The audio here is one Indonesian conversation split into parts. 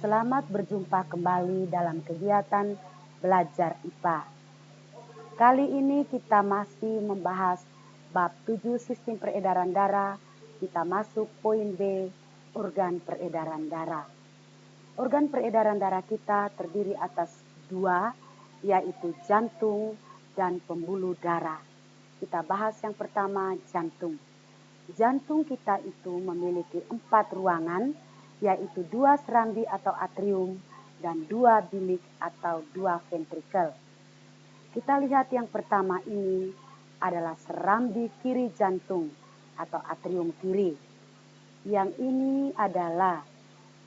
Selamat berjumpa kembali dalam kegiatan belajar IPA. Kali ini kita masih membahas bab 7 sistem peredaran darah. Kita masuk poin B, organ peredaran darah. Organ peredaran darah kita terdiri atas dua, yaitu jantung dan pembuluh darah. Kita bahas yang pertama, jantung. Jantung kita itu memiliki 4 ruangan, yaitu 2 serambi atau atrium dan 2 bilik atau 2 ventrikel. Kita lihat yang pertama ini adalah serambi kiri jantung atau atrium kiri. Yang ini adalah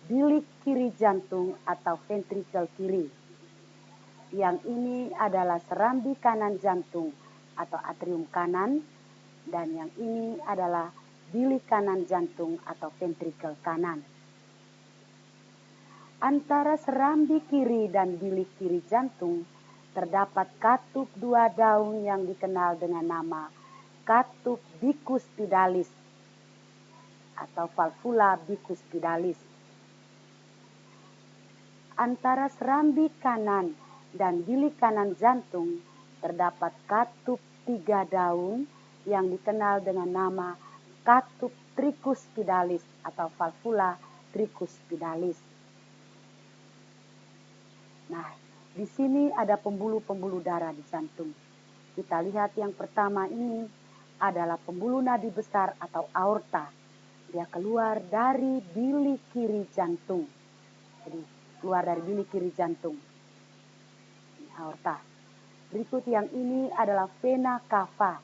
bilik kiri jantung atau ventrikel kiri. Yang ini adalah serambi kanan jantung atau atrium kanan. Dan yang ini adalah bilik kanan jantung atau ventrikel kanan. Antara serambi kiri dan bilik kiri jantung terdapat katup 2 daun yang dikenal dengan nama katup bicuspidalis atau valvula bicuspidalis. Antara serambi kanan dan bilik kanan jantung terdapat katup 3 daun yang dikenal dengan nama katup tricuspidalis atau valvula tricuspidalis. Nah, di sini ada pembuluh-pembuluh darah di jantung. Kita lihat yang pertama ini adalah pembuluh nadi besar atau aorta. Dia keluar dari bilik kiri jantung. Jadi keluar dari bilik kiri jantung. Ini aorta. Berikut yang ini adalah vena cava.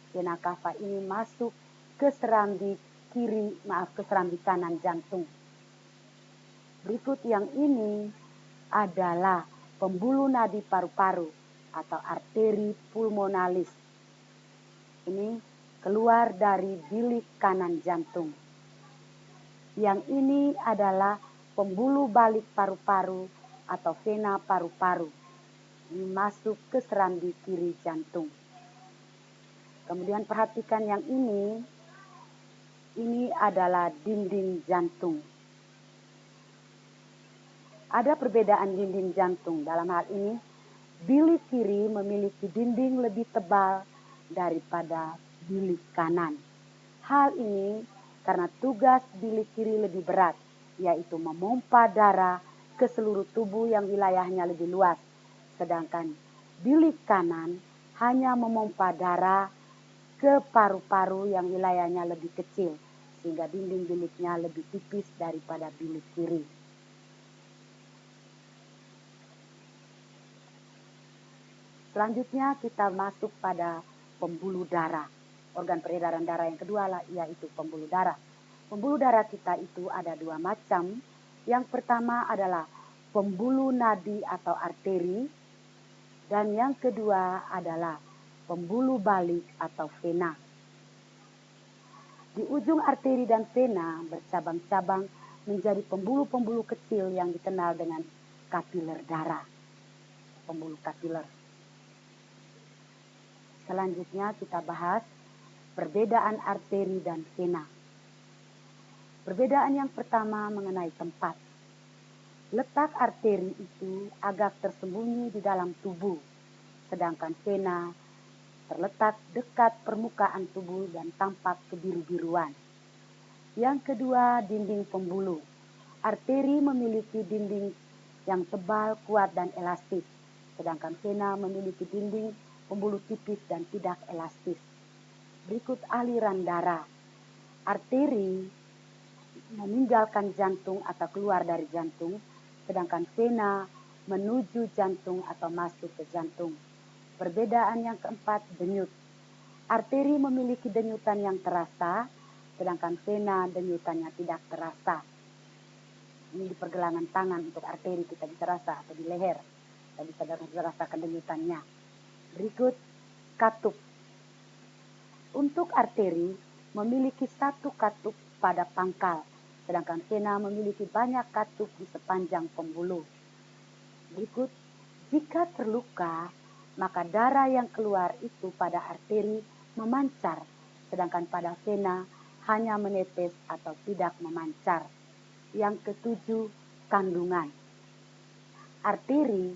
Vena cava ini masuk ke serambi kanan jantung. Berikut yang ini adalah pembuluh nadi paru-paru atau arteri pulmonalis. Ini keluar dari bilik kanan jantung. Yang ini adalah pembuluh balik paru-paru atau vena paru-paru. Ini masuk ke serambi kiri jantung. Kemudian perhatikan yang ini adalah dinding jantung. Ada perbedaan dinding jantung. Dalam hal ini, bilik kiri memiliki dinding lebih tebal daripada bilik kanan. Hal ini karena tugas bilik kiri lebih berat, yaitu memompa darah ke seluruh tubuh yang wilayahnya lebih luas. Sedangkan bilik kanan hanya memompa darah ke paru-paru yang wilayahnya lebih kecil, sehingga dinding biliknya lebih tipis daripada bilik kiri. Selanjutnya kita masuk pada pembuluh darah. Organ peredaran darah yang kedua yaitu pembuluh darah. Pembuluh darah kita itu ada 2 macam. Yang pertama adalah pembuluh nadi atau arteri. Dan yang kedua adalah pembuluh balik atau vena. Di ujung arteri dan vena bercabang-cabang menjadi pembuluh-pembuluh kecil yang dikenal dengan kapiler darah. Pembuluh kapiler. Selanjutnya kita bahas perbedaan arteri dan vena. Perbedaan yang pertama mengenai tempat. Letak arteri itu agak tersembunyi di dalam tubuh, sedangkan vena terletak dekat permukaan tubuh dan tampak kebiru-biruan. Yang kedua, dinding pembuluh. Arteri memiliki dinding yang tebal, kuat, dan elastis, sedangkan vena memiliki dinding pembuluh tipis dan tidak elastis. Berikut aliran darah. Arteri meninggalkan jantung atau keluar dari jantung, sedangkan vena menuju jantung atau masuk ke jantung. Perbedaan yang keempat, denyut. Arteri memiliki denyutan yang terasa, sedangkan vena denyutannya tidak terasa. Ini di pergelangan tangan untuk arteri kita bisa rasa, atau di leher kita bisa rasakan denyutannya. Berikut katup. Untuk arteri memiliki 1 katup pada pangkal, sedangkan vena memiliki banyak katup di sepanjang pembuluh. Berikut, jika terluka, maka darah yang keluar itu pada arteri memancar, sedangkan pada vena hanya menetes atau tidak memancar. Yang ketujuh, kandungan. Arteri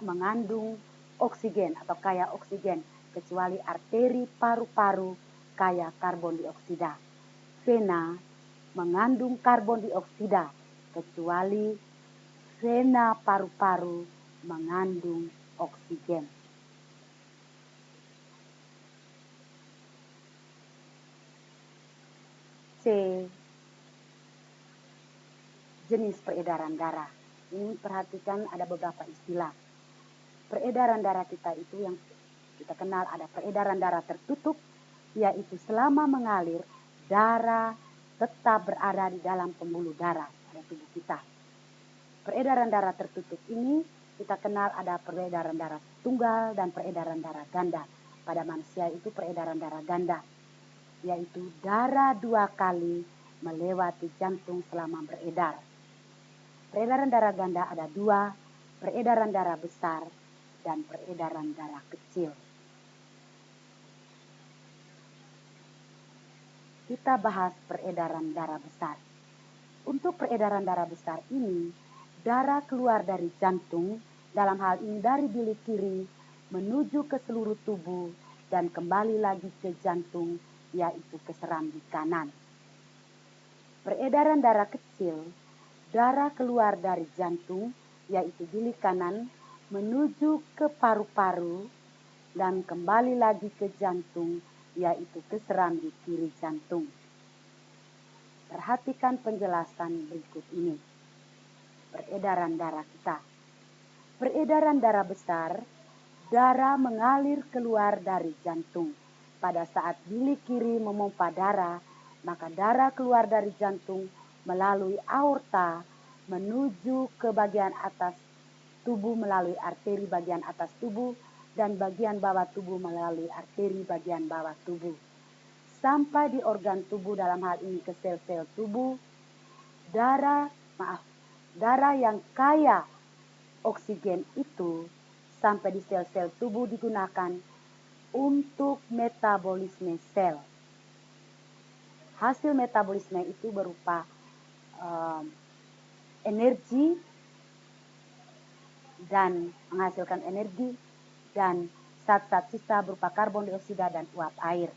mengandung oksigen atau kaya oksigen, kecuali arteri paru-paru kaya karbon dioksida. Vena mengandung karbon dioksida, kecuali vena paru-paru mengandung oksigen. C. Jenis peredaran darah. Ini perhatikan ada beberapa istilah. Peredaran darah kita itu yang kita kenal ada peredaran darah tertutup, yaitu selama mengalir, darah tetap berada di dalam pembuluh darah pada tubuh kita. Peredaran darah tertutup ini kita kenal ada peredaran darah tunggal dan peredaran darah ganda. Pada manusia itu peredaran darah ganda, yaitu darah 2 kali melewati jantung selama beredar. Peredaran darah ganda ada 2, peredaran darah besar dan peredaran darah kecil. Kita bahas peredaran darah besar. Untuk peredaran darah besar ini, darah keluar dari jantung, dalam hal ini dari bilik kiri, menuju ke seluruh tubuh dan kembali lagi ke jantung, yaitu ke serambi kanan. Peredaran darah kecil, darah keluar dari jantung, yaitu bilik kanan, menuju ke paru-paru dan kembali lagi ke jantung, yaitu ke serambi kiri jantung. Perhatikan penjelasan berikut ini. Peredaran darah kita. Peredaran darah besar, darah mengalir keluar dari jantung. Pada saat bilik kiri memompa darah, maka darah keluar dari jantung melalui aorta menuju ke bagian atas tubuh melalui arteri bagian atas tubuh dan bagian bawah tubuh melalui arteri bagian bawah tubuh. Sampai di organ tubuh, dalam hal ini ke sel-sel tubuh, darah yang kaya oksigen itu sampai di sel-sel tubuh digunakan untuk metabolisme sel. Hasil metabolisme itu berupa energi dan menghasilkan energi dan zat-zat sisa berupa karbon dioksida dan uap air.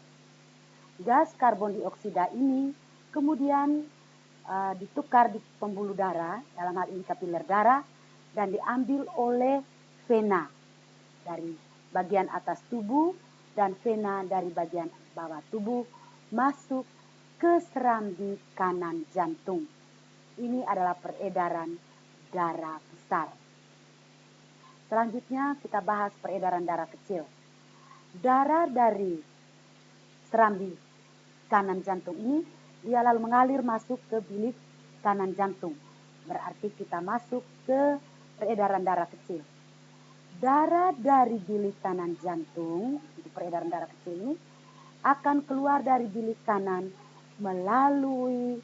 Gas karbon dioksida ini kemudian ditukar di pembuluh darah, dalam hal ini kapiler darah, dan diambil oleh vena dari bagian atas tubuh dan vena dari bagian bawah tubuh masuk ke serambi kanan jantung. Ini adalah peredaran darah besar. Selanjutnya kita bahas peredaran darah kecil. Darah dari serambi kanan jantung ini, dia lalu mengalir masuk ke bilik kanan jantung. Berarti kita masuk ke peredaran darah kecil. Darah dari bilik kanan jantung, itu peredaran darah kecil ini, akan keluar dari bilik kanan melalui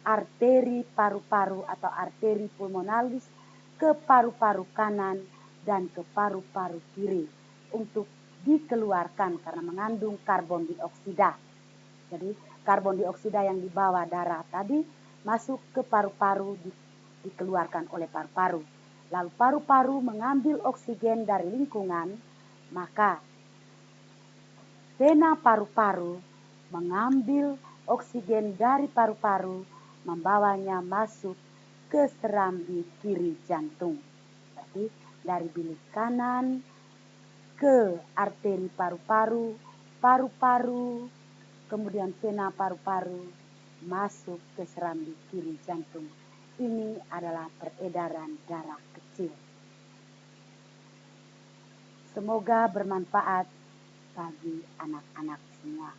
arteri paru-paru atau arteri pulmonalis ke paru-paru kanan dan ke paru-paru kiri untuk dikeluarkan karena mengandung karbon dioksida. Jadi karbon dioksida yang dibawa darah tadi masuk ke paru-paru, dikeluarkan oleh paru-paru. Lalu paru-paru mengambil oksigen dari lingkungan, maka vena paru-paru mengambil oksigen dari paru-paru, membawanya masuk ke serambi kiri jantung. Berarti dari bilik kanan ke arteri paru-paru, paru-paru, kemudian vena paru-paru masuk ke serambi kiri jantung. Ini adalah peredaran darah kecil. Semoga bermanfaat bagi anak-anak semua.